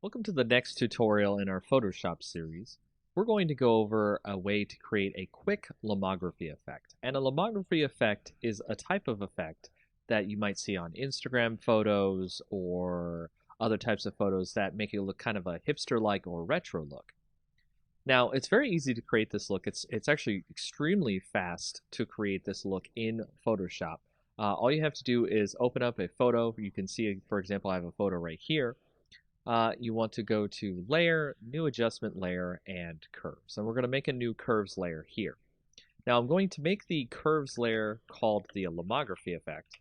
Welcome to the next tutorial in our Photoshop series. We're going to go over a way to create a quick lomography effect. And a lomography effect is a type of effect that you might see on Instagram photos or other types of photos that make it look kind of a hipster-like or retro look. Now, it's very easy to create this look. It's actually extremely fast to create this look in Photoshop. All you have to do is open up a photo. You can see, for example, I have a photo right here. You want to go to Layer, New Adjustment Layer, and Curves. And we're going to make a new Curves layer here. Now I'm going to make the Curves layer called the lomography effect,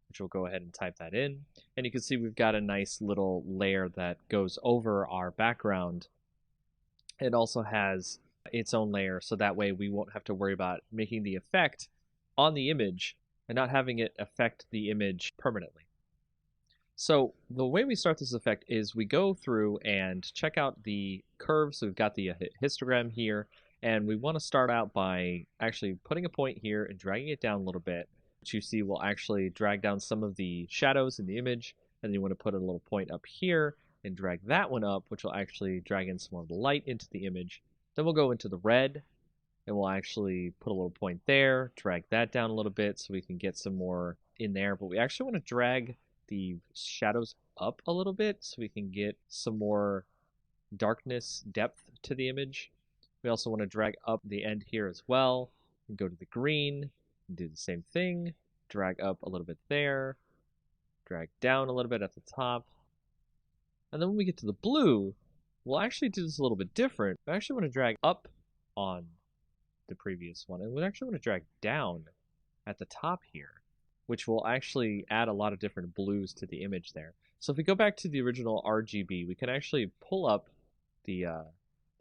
which we'll go ahead and type that in. And you can see we've got a nice little layer that goes over our background. It also has its own layer, so that way we won't have to worry about making the effect on the image and not having it affect the image permanently. So the way we start this effect is we go through and check out the curves. So we've got the histogram here, and we want to start out by actually putting a point here and dragging it down a little bit, which you see will actually drag down some of the shadows in the image. And then you want to put a little point up here and drag that one up, which will actually drag in some more of the light into the image. Then we'll go into the red, and we'll actually put a little point there, drag that down a little bit so we can get some more in there. But we actually want to drag the shadows up a little bit so we can get some more darkness depth to the image. We also want to drag up the end here as well and go to the green and do the same thing. Drag up a little bit there, drag down a little bit at the top. And then when we get to the blue, we'll actually do this a little bit different. We actually want to drag up on the previous one, and we actually want to drag down at the top here, which will actually add a lot of different blues to the image there. So if we go back to the original RGB, we can actually pull up the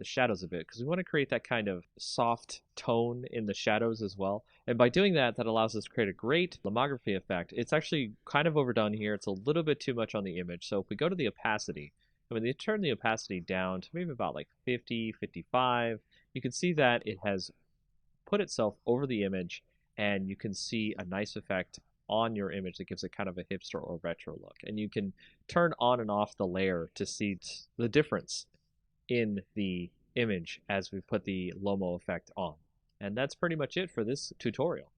shadows a bit because we want to create that kind of soft tone in the shadows as well. And by doing that, that allows us to create a great lomography effect. It's actually kind of overdone here. It's a little bit too much on the image. So if we go to the opacity, and when you turn the opacity down to maybe about like 50, 55, you can see that it has put itself over the image, and you can see a nice effect on your image that gives it kind of a hipster or retro look. And you can turn on and off the layer to see the difference in the image as we put the Lomo effect on. And that's pretty much it for this tutorial.